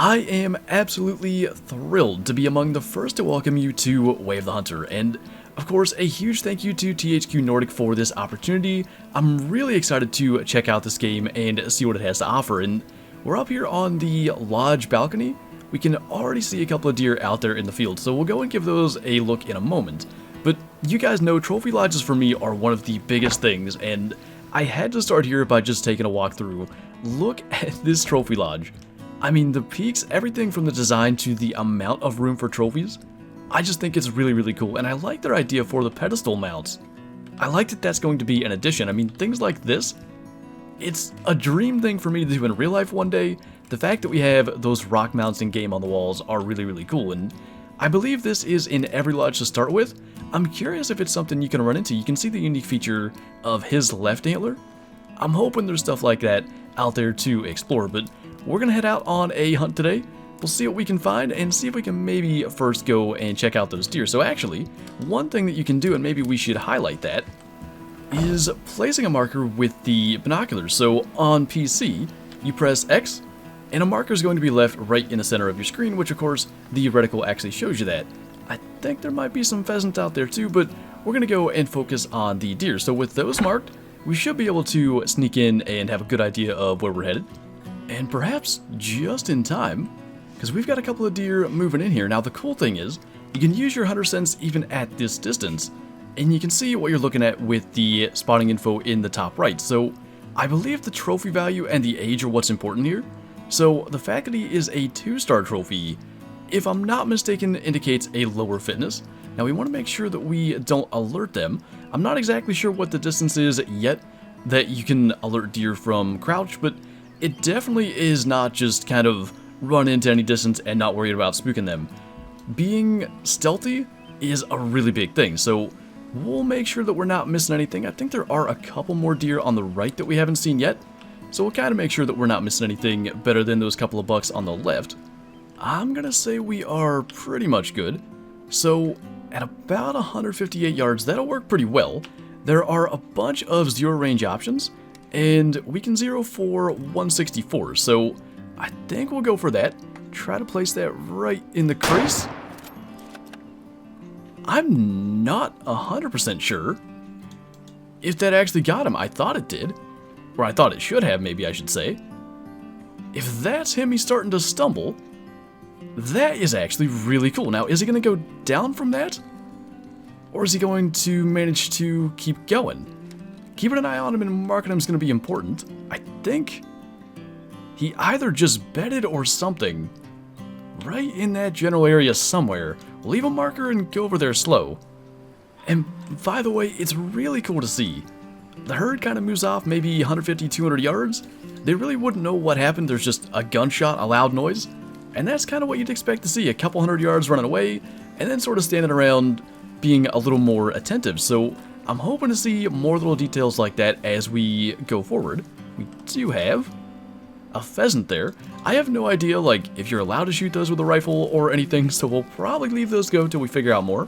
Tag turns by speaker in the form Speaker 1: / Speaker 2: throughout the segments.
Speaker 1: I am absolutely thrilled to be among the first to welcome you to Way of the Hunter, and of course a huge thank you to THQ Nordic for this opportunity. I'm really excited to check out this game and see what it has to offer, and we're up here on the lodge balcony. We can already see a couple of deer out there in the field, so we'll go and give those a look in a moment. But you guys know trophy lodges for me are one of the biggest things, and I had to start here by just taking a walk through. Look at this trophy lodge. I mean, the peaks, everything from the design to the amount of room for trophies, I just think it's really, really cool, and I like their idea for the pedestal mounts. I like that that's going to be an addition. I mean, things like this, it's a dream thing for me to do in real life one day. The fact that we have those rock mounts in game on the walls are really, really cool, and I believe this is in every lodge to start with. I'm curious if it's something you can run into. You can see the unique feature of his left antler. I'm hoping there's stuff like that out there to explore, but we're gonna head out on a hunt today. We'll see what we can find and see if we can maybe first go and check out those deer. So actually, one thing that you can do, and maybe we should highlight that, is placing a marker with the binoculars. So on PC, you press X, and a marker is going to be left right in the center of your screen, which of course, the reticle actually shows you that. I think there might be some pheasants out there too, but we're gonna go and focus on the deer. So with those marked, we should be able to sneak in and have a good idea of where we're headed. And perhaps just in time, because we've got a couple of deer moving in here. Now the cool thing is, you can use your hunter sense even at this distance, and you can see what you're looking at with the spotting info in the top right. So I believe the trophy value and the age are what's important here. So the fact that he is a 2-star trophy, if I'm not mistaken, indicates a lower fitness. Now we want to make sure that we don't alert them. I'm not exactly sure what the distance is yet that you can alert deer from crouch, but it definitely is not just kind of run into any distance and not worried about spooking them. Being stealthy is a really big thing, so we'll make sure that we're not missing anything. I think there are a couple more deer on the right that we haven't seen yet, so we'll kind of make sure that we're not missing anything better than those couple of bucks on the left. I'm gonna say we are pretty much good. So at about 158 yards, that'll work pretty well. There are a bunch of zero range options, and we can zero for 164, so I think we'll go for that. Try to place that right in the crease. I'm not 100% sure if that actually got him. I thought it did, or I thought it should have, maybe I should say. If that's him, he's starting to stumble. That is actually really cool. Now, is he going to go down from that? Or is he going to manage to keep going? Keeping an eye on him and marking him is going to be important. I think he either just bedded or something right in that general area somewhere. We'll leave a marker and go over there slow. And by the way, it's really cool to see. The herd kind of moves off maybe 150, 200 yards. They really wouldn't know what happened. There's just a gunshot, a loud noise. And that's kind of what you'd expect to see. A couple hundred yards running away, and then sort of standing around being a little more attentive. So I'm hoping to see more little details like that as we go forward. We do have a pheasant there. I have no idea, like, if you're allowed to shoot those with a rifle or anything, so we'll probably leave those go till we figure out more.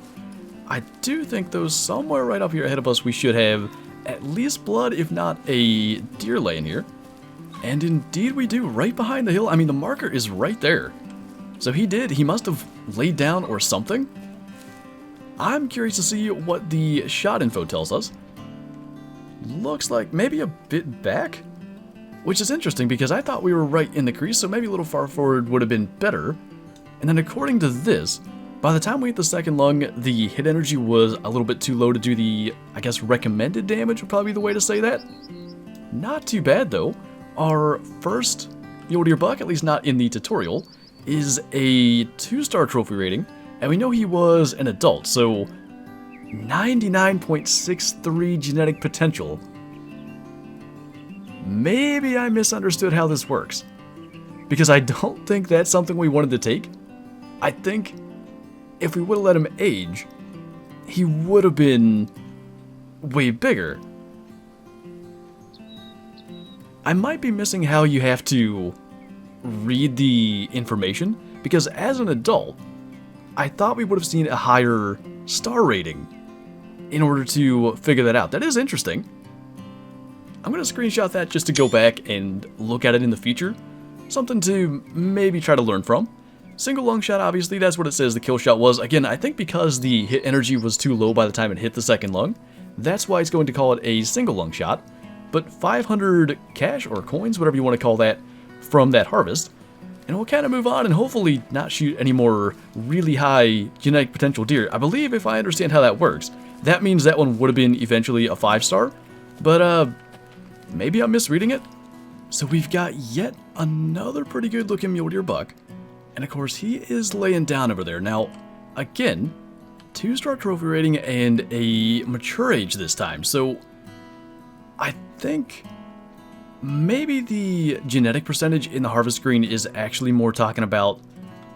Speaker 1: I do think, though, somewhere right up here ahead of us, we should have at least blood, if not a deer laying here. And indeed we do, right behind the hill. I mean, the marker is right there. So he must have laid down or something. I'm curious to see what the shot info tells us. Looks like maybe a bit back, which is interesting because I thought we were right in the crease, so maybe a little far forward would have been better. And then according to this, by the time we hit the second lung, the hit energy was a little bit too low to do the, I guess, recommended damage would probably be the way to say that. Not too bad though. Our first mule deer buck, at least not in the tutorial, is a 2-star trophy rating, and we know he was an adult, so 99.63 genetic potential. Maybe I misunderstood how this works, because I don't think that's something we wanted to take. I think if we would have let him age, he would have been way bigger. I might be missing how you have to read the information, because as an adult, I thought we would have seen a higher star rating in order to figure that out. That is interesting. I'm going to screenshot that just to go back and look at it in the future. something to maybe try to learn from. Single lung shot, obviously, that's what it says the kill shot was. Again, I think because the hit energy was too low by the time it hit the second lung, that's why it's going to call it a single lung shot. But 500 cash or coins, whatever you want to call that, from that harvest. And we'll kind of move on and hopefully not shoot any more really high genetic potential deer. I believe, if I understand how that works, that means that one would have been eventually a 5-star. But, maybe I'm misreading it. So we've got yet another pretty good looking mule deer buck. And of course, he is laying down over there. Now, again, 2-star trophy rating and a mature age this time. So I think maybe the genetic percentage in the harvest screen is actually more talking about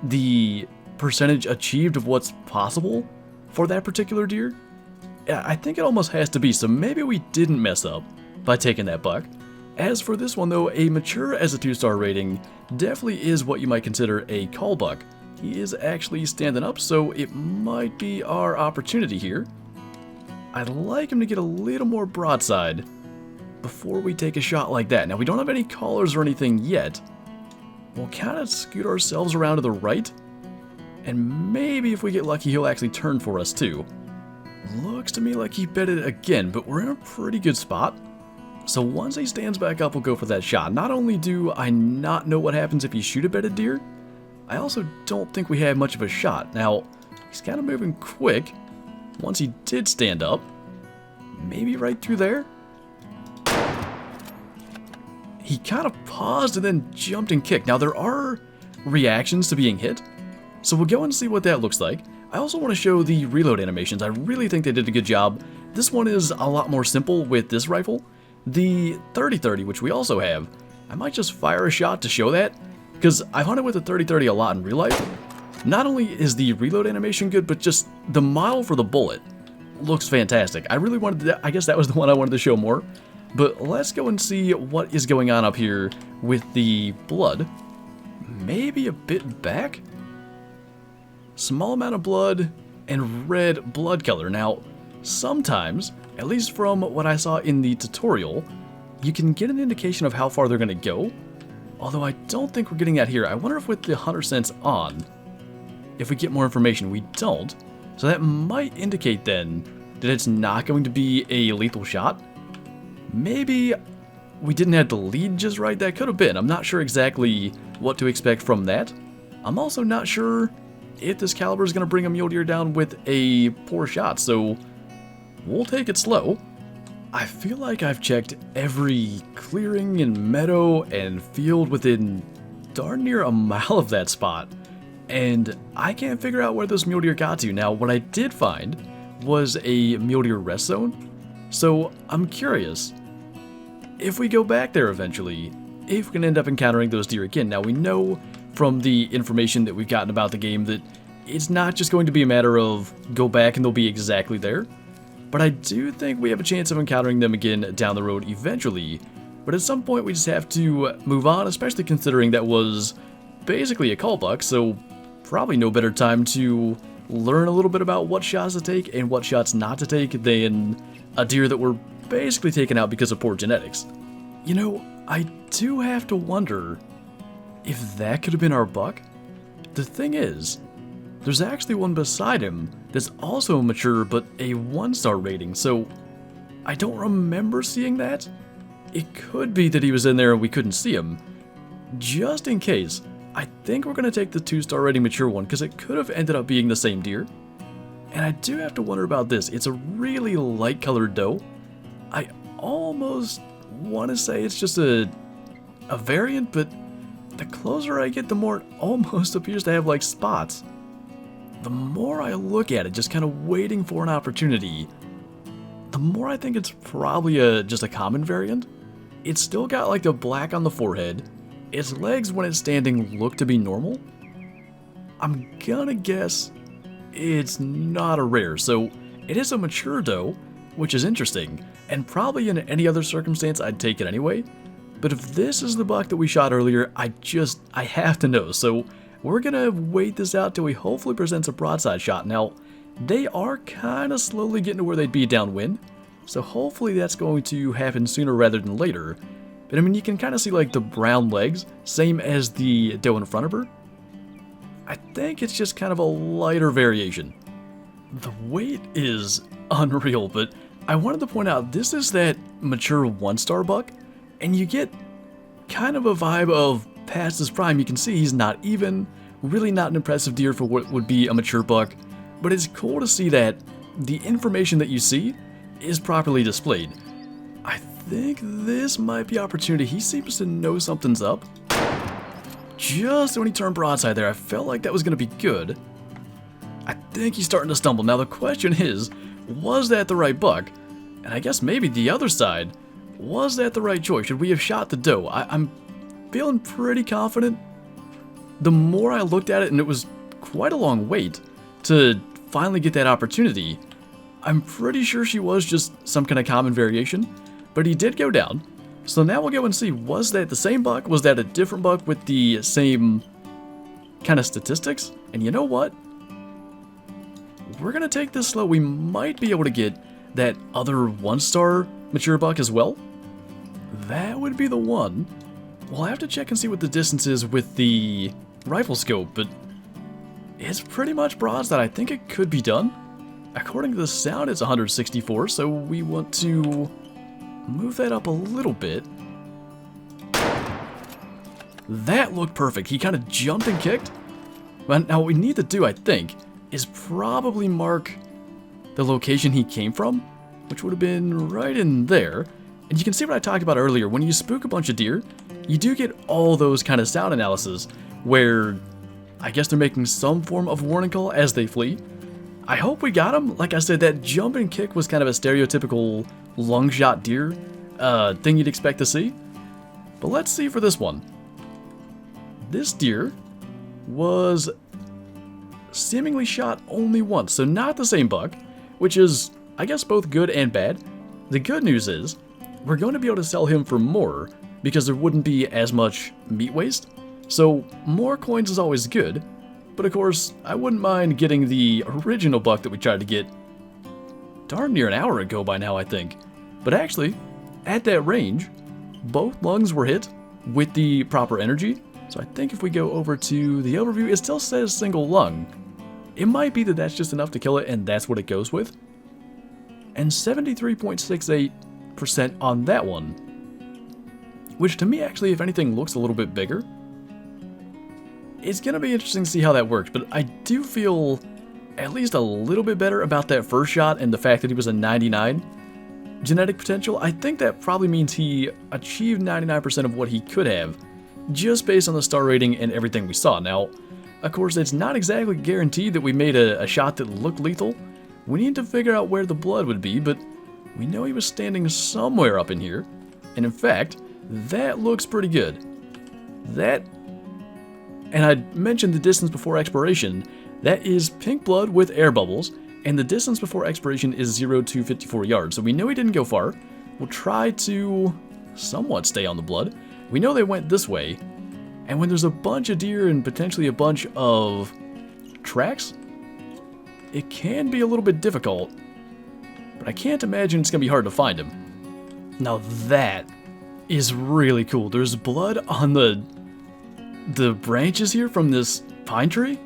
Speaker 1: the percentage achieved of what's possible for that particular deer. I think it almost has to be, so maybe we didn't mess up by taking that buck. As for this one though, a mature as a 2-star rating definitely is what you might consider a call buck. He is actually standing up, so it might be our opportunity here. I'd like him to get a little more broadside before we take a shot like that. Now, we don't have any collars or anything yet. We'll kind of scoot ourselves around to the right, and maybe if we get lucky, he'll actually turn for us too. Looks to me like he bedded again, but we're in a pretty good spot. So once he stands back up, we'll go for that shot. Not only do I not know what happens if you shoot a bedded deer, I also don't think we have much of a shot. Now, he's kind of moving quick. Once he did stand up, maybe right through there. He kind of paused and then jumped and kicked. Now, there are reactions to being hit, so we'll go and see what that looks like. I also want to show the reload animations. I really think they did a good job. This one is a lot more simple with this rifle. The 30-30, which we also have, I might just fire a shot to show that, because I've hunted with the 30-30 a lot in real life. Not only is the reload animation good, but just the model for the bullet looks fantastic. I really wanted to, I guess that was the one I wanted to show more. But let's go and see what is going on up here with the blood. Maybe a bit back? Small amount of blood and red blood color. Now, sometimes, at least from what I saw in the tutorial, you can get an indication of how far they're going to go. Although I don't think we're getting that here. I wonder if with the hunter sense on, if we get more information. We don't. So that might indicate then that it's not going to be a lethal shot. Maybe we didn't have the lead just right. That could have been. I'm not sure exactly what to expect from that. I'm also not sure if this caliber is going to bring a mule deer down with a poor shot. So we'll take it slow. I feel like I've checked every clearing and meadow and field within darn near a mile of that spot, and I can't figure out where this mule deer got to. Now, what I did find was a mule deer rest zone, so I'm curious if we go back there eventually, if we can end up encountering those deer again. Now, we know from the information that we've gotten about the game that it's not just going to be a matter of go back and they'll be exactly there. But I do think we have a chance of encountering them again down the road eventually. But at some point we just have to move on, especially considering that was basically a call buck, so probably no better time to learn a little bit about what shots to take and what shots not to take than a deer that were basically taken out because of poor genetics. You know, I do have to wonder if that could have been our buck. The thing is, there's actually one beside him that's also mature but a 1-star rating, so I don't remember seeing that. It could be that he was in there and we couldn't see him. Just in case, I think we're going to take the 2-star rating mature one because it could have ended up being the same deer. And I do have to wonder about this. It's a really light colored doe. I almost want to say it's just a variant, but the closer I get, the more it almost appears to have like spots. The more I look at it, just kind of waiting for an opportunity, the more I think it's probably just a common variant. It's still got like the black on the forehead. Its legs when it's standing look to be normal. I'm gonna guess it's not a rare, so it is a mature doe, which is interesting, and probably in any other circumstance I'd take it anyway. But if this is the buck that we shot earlier, I have to know, so we're gonna wait this out till he hopefully presents a broadside shot. Now, they are kind of slowly getting to where they'd be downwind, so hopefully that's going to happen sooner rather than later. But I mean, you can kind of see like the brown legs, same as the doe in front of her. I think it's just kind of a lighter variation. The weight is unreal, but I wanted to point out this is that mature 1-star buck, and you get kind of a vibe of past his prime. You can see he's not even, really not an impressive deer for what would be a mature buck, but it's cool to see that the information that you see is properly displayed. I think this might be opportunity. He seems to know something's up. Just when he turned broadside there, I felt like that was going to be good. I think he's starting to stumble. Now the question is, was that the right buck? And I guess maybe the other side, was that the right choice? Should we have shot the doe? I'm feeling pretty confident. The more I looked at it, and it was quite a long wait to finally get that opportunity, I'm pretty sure she was just some kind of common variation, but he did go down. So now we'll go and see, was that the same buck? Was that a different buck with the same kind of statistics? And you know what? We're going to take this slow. We might be able to get that other 1-star mature buck as well. That would be the one. We'll have to check and see what the distance is with the rifle scope, but it's pretty much broadside. I think it could be done. According to the sound, it's 164, so we want to move that up a little bit. That looked perfect. He kind of jumped and kicked. But now what we need to do, I think, is probably mark the location he came from, which would have been right in there. And you can see what I talked about earlier. When you spook a bunch of deer, you do get all those kind of sound analysis where I guess they're making some form of warning call as they flee. I hope we got him. Like I said, that jump and kick was kind of a stereotypical lung shot deer thing you'd expect to see. But let's see for this one. This deer was seemingly shot only once, so not the same buck, which is, I guess, both good and bad. The good news is, we're going to be able to sell him for more, because there wouldn't be as much meat waste. So, more coins is always good, but of course, I wouldn't mind getting the original buck that we tried to get darn near an hour ago by now, I think. But actually, at that range, both lungs were hit with the proper energy. So I think if we go over to the overview, it still says single lung. It might be that that's just enough to kill it, and that's what it goes with. And 73.68% on that one, which to me actually, if anything, looks a little bit bigger. It's going to be interesting to see how that works, but I do feel at least a little bit better about that first shot and the fact that he was a 99 genetic potential. I think that probably means he achieved 99% of what he could have, just based on the star rating and everything we saw. Now, of course, it's not exactly guaranteed that we made a shot that looked lethal. We need to figure out where the blood would be, but we know he was standing somewhere up in here. And in fact, that looks pretty good. That, and I mentioned the distance before expiration, that is pink blood with air bubbles, and the distance before expiration is 0 to 54 yards. So we know he didn't go far. We'll try to somewhat stay on the blood. We know they went this way, and when there's a bunch of deer and potentially a bunch of tracks, it can be a little bit difficult, but I can't imagine it's going to be hard to find him. Now that is really cool. There's blood on the branches here from this pine tree.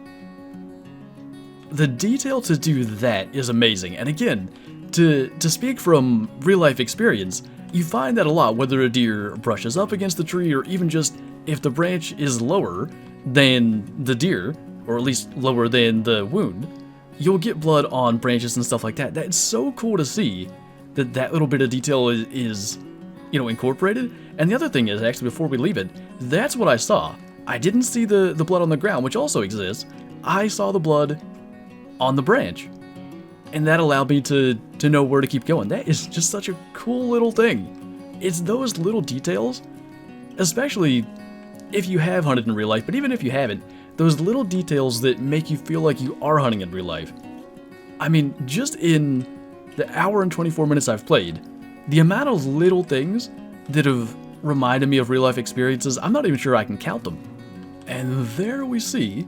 Speaker 1: The detail to do that is amazing, and again, to speak from real-life experience, you find that a lot, whether a deer brushes up against the tree or even just if the branch is lower than the deer, or at least lower than the wound, you'll get blood on branches and stuff like that. That's so cool to see that that little bit of detail is you know, incorporated. And the other thing is, actually, before we leave it, that's what I saw. I didn't see the blood on the ground, which also exists. I saw the blood on the branch. And that allowed me to know where to keep going. That is just such a cool little thing. It's those little details, especially if you have hunted in real life, but even if you haven't, those little details that make you feel like you are hunting in real life. I mean, just in the hour and 24 minutes I've played, the amount of little things that have reminded me of real life experiences, I'm not even sure I can count them. And there we see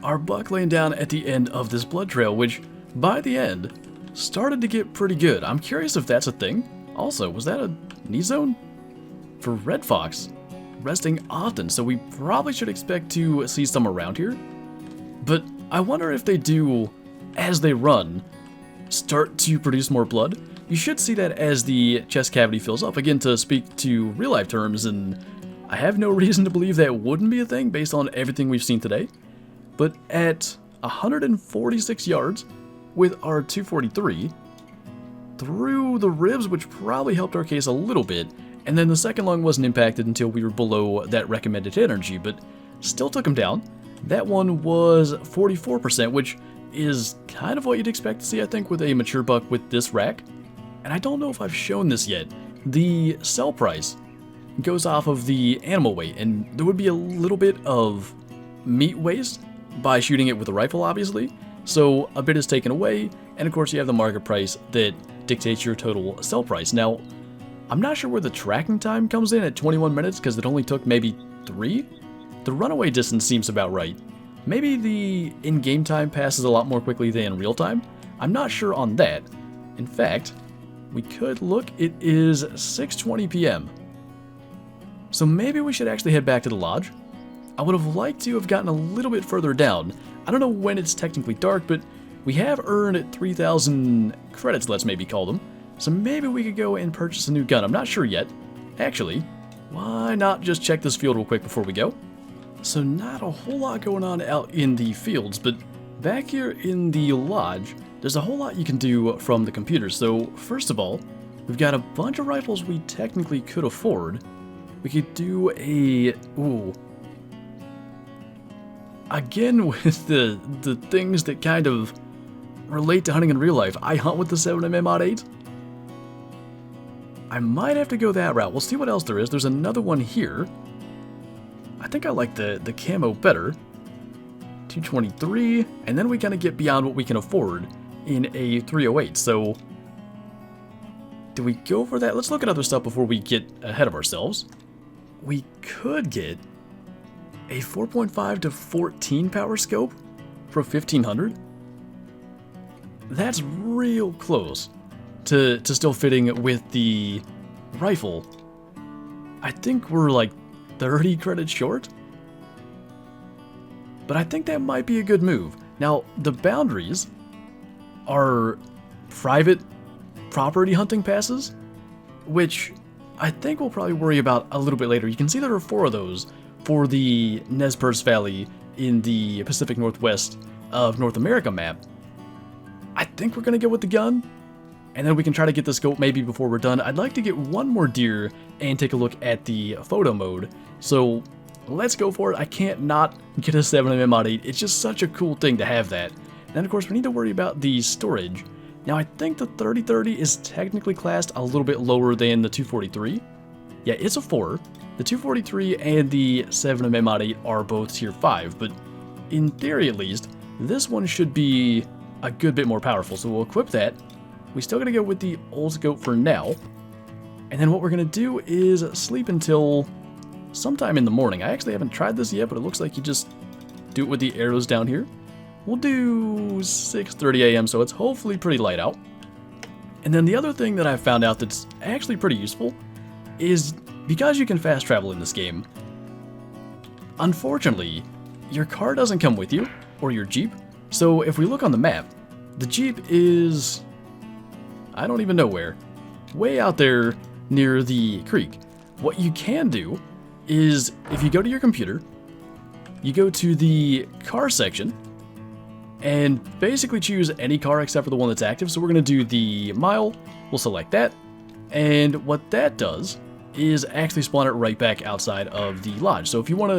Speaker 1: our buck laying down at the end of this blood trail, which by the end started to get pretty good. I'm curious if that's a thing. Also, was that a knee zone? for red fox, resting often, so we probably should expect to see some around here. But I wonder if they do, as they run, start to produce more blood. You should see that as the chest cavity fills up. Again, to speak to real-life terms, and I have no reason to believe that wouldn't be a thing based on everything we've seen today. But at 146 yards with our 243, through the ribs, which probably helped our case a little bit, and then the second lung wasn't impacted until we were below that recommended hit energy, but still took him down. That one was 44%, which is kind of what you'd expect to see, I think, with a mature buck with this rack. And I don't know if I've shown this yet. The sell price goes off of the animal weight, and there would be a little bit of meat waste by shooting it with a rifle, obviously. So a bit is taken away, and of course you have the market price that dictates your total sell price. Now, I'm not sure where the tracking time comes in at 21 minutes because it only took maybe 3. The runaway distance seems about right. Maybe the in-game time passes a lot more quickly than real time. I'm not sure on that. In fact, we could look. It is 6:20 p.m. So maybe we should actually head back to the lodge. I would have liked to have gotten a little bit further down. I don't know when it's technically dark, but we have earned 3,000 credits, let's maybe call them. So maybe we could go and purchase a new gun. I'm not sure yet. Actually, why not just check this field real quick before we go? So not a whole lot going on out in the fields, but back here in the lodge, there's a whole lot you can do from the computer. So first of all, we've got a bunch of rifles we technically could afford. We could do a... ooh. Again, with the things that kind of relate to hunting in real life. I hunt with the 7mm Mod 8. I might have to go that route. We'll see what else there is. There's another one here. I think I like the camo better. 223, and then we kind of get beyond what we can afford in a 308. So, do we go for that? Let's look at other stuff before we get ahead of ourselves. We could get a 4.5 to 14 power scope for 1,500. That's real close to still fitting with the rifle. I think we're like 30 credits short. But I think that might be a good move. Now, the boundaries are private property hunting passes, which I think we'll probably worry about a little bit later. You can see there are 4 of those for the Nez Perce Valley in the Pacific Northwest of North America map. I think we're going to go with the gun, and then we can try to get the scope maybe before we're done. I'd like to get one more deer and take a look at the photo mode. So let's go for it. I can't not get a 7mm Mod 8. It's just such a cool thing to have that. And then of course we need to worry about the storage. Now I think the 3030 is technically classed a little bit lower than the 243. Yeah, it's a 4. The 243 and the 7mm Mod 8 are both tier 5, but in theory at least, this one should be a good bit more powerful. So we'll equip that. We still gotta go with the old scope for now. And then what we're gonna do is sleep until sometime in the morning. I actually haven't tried this yet, but it looks like you just do it with the arrows down here. We'll do 6:30 a.m., so it's hopefully pretty light out. And then the other thing that I found out that's actually pretty useful is because you can fast travel in this game, unfortunately, your car doesn't come with you, or your Jeep. So if we look on the map, the Jeep is, I don't even know where, way out there near the creek. What you can do is, if you go to your computer, you go to the car section, and basically choose any car except for the one that's active. So we're going to do the mile, we'll select that, and what that does is actually spawn it right back outside of the lodge. So if you want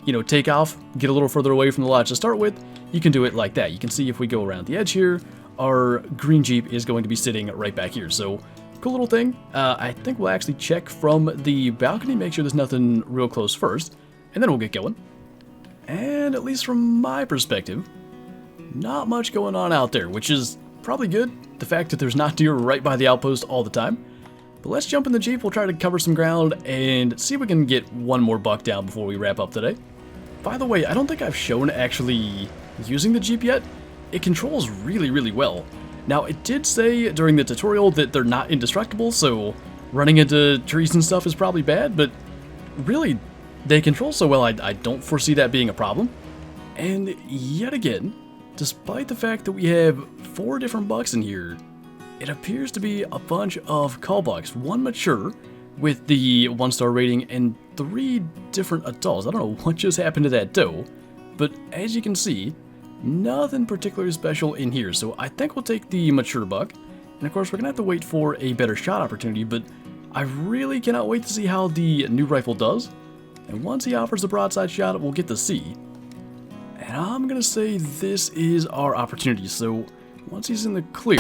Speaker 1: to, take off, get a little further away from the lodge to start with, you can do it like that. You can see if we go around the edge here, our green Jeep is going to be sitting right back here. So cool little thing. I think we'll actually check from the balcony, make sure there's nothing real close first, and then we'll get going. And at least from my perspective, not much going on out there, which is probably good. The fact that there's not deer right by the outpost all the time. But let's jump in the Jeep, we'll try to cover some ground and see if we can get one more buck down before we wrap up today. By the way, I don't think I've shown actually using the Jeep yet. It controls really, really well. Now, it did say during the tutorial that they're not indestructible, so running into trees and stuff is probably bad, but really, they control so well, I don't foresee that being a problem. And yet again, despite the fact that we have 4 different bucks in here, it appears to be a bunch of cull bucks. 1 mature with the 1-star rating and 3 different adults. I don't know what just happened to that doe, but as you can see, nothing particularly special in here. So I think we'll take the mature buck. And of course, we're going to have to wait for a better shot opportunity, but I really cannot wait to see how the new rifle does. And once he offers a broadside shot, we'll get to see. And I'm going to say this is our opportunity. So once he's in the clear,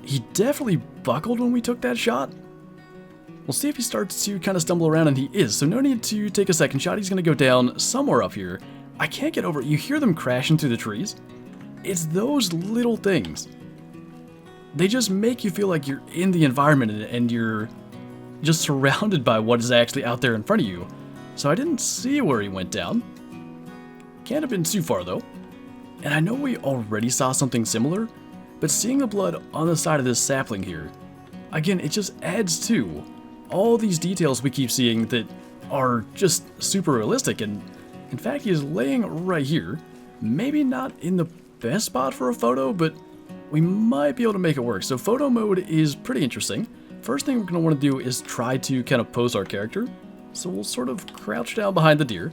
Speaker 1: he definitely buckled when we took that shot. We'll see if he starts to kind of stumble around, and he is. So no need to take a second shot. He's going to go down somewhere up here. I can't get over it. You hear them crashing through the trees? It's those little things. They just make you feel like you're in the environment and you're just surrounded by what is actually out there in front of you. So I didn't see where he went down. Can't have been too far though. And I know we already saw something similar, but seeing the blood on the side of this sapling here, again, it just adds to all these details we keep seeing that are just super realistic. And in fact, he is laying right here. Maybe not in the best spot for a photo, but we might be able to make it work. So photo mode is pretty interesting. First thing we're going to want to do is try to kind of pose our character. So we'll sort of crouch down behind the deer.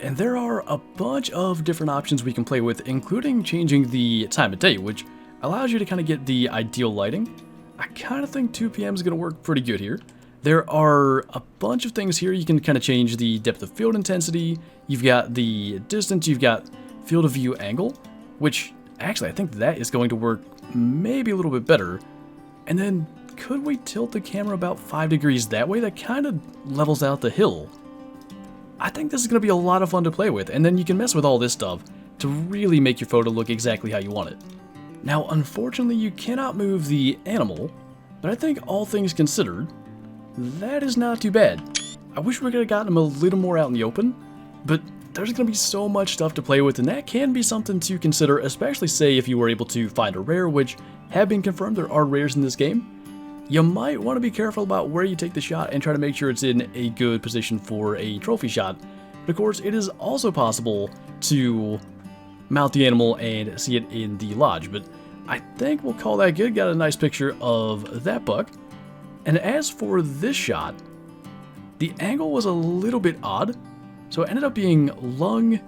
Speaker 1: And there are a bunch of different options we can play with, including changing the time of day, which allows you to kind of get the ideal lighting. I kind of think 2 p.m. is going to work pretty good here. There are a bunch of things here. You can kind of change the depth of field intensity. You've got the distance. You've got field of view angle, which actually I think that is going to work maybe a little bit better. And then could we tilt the camera about 5 degrees that way? That kind of levels out the hill. I think this is going to be a lot of fun to play with. And then you can mess with all this stuff to really make your photo look exactly how you want it. Now, unfortunately, you cannot move the animal, but I think all things considered, that is not too bad. I wish we could have gotten him a little more out in the open, but there's going to be so much stuff to play with, and that can be something to consider, especially say if you were able to find a rare, which have been confirmed there are rares in this game. You might want to be careful about where you take the shot and try to make sure it's in a good position for a trophy shot. But of course, it is also possible to mount the animal and see it in the lodge, but I think we'll call that good. Got a nice picture of that buck. And as for this shot, the angle was a little bit odd, so it ended up being lung,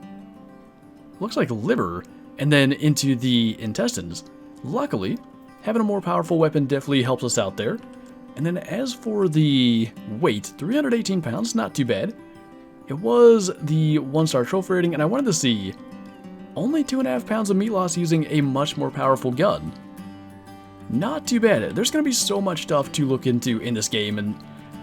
Speaker 1: looks like liver, and then into the intestines. Luckily, having a more powerful weapon definitely helps us out there. And then as for the weight, 318 pounds, not too bad. It was the 1-star trophy rating, and I wanted to see only 2.5 pounds of meat loss using a much more powerful gun. Not too bad. There's going to be so much stuff to look into in this game, and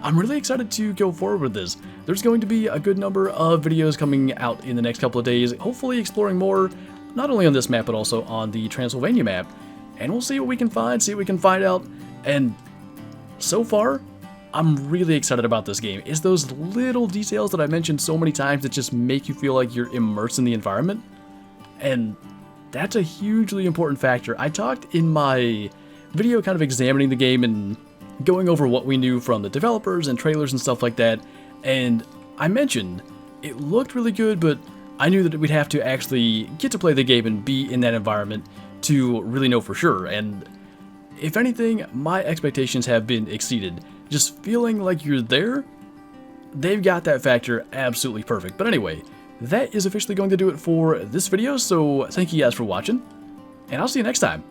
Speaker 1: I'm really excited to go forward with this. There's going to be a good number of videos coming out in the next couple of days, hopefully exploring more, not only on this map, but also on the Transylvania map. And we'll see what we can find, see what we can find out, and so far, I'm really excited about this game. It's those little details that I mentioned so many times that just make you feel like you're immersed in the environment, and that's a hugely important factor. I talked in my video kind of examining the game and going over what we knew from the developers and trailers and stuff like that, and I mentioned it looked really good, but I knew that we'd have to actually get to play the game and be in that environment to really know for sure. And if anything, my expectations have been exceeded. Just feeling like you're there, they've got that factor absolutely perfect. But anyway, that is officially going to do it for this video, so thank you guys for watching, and I'll see you next time.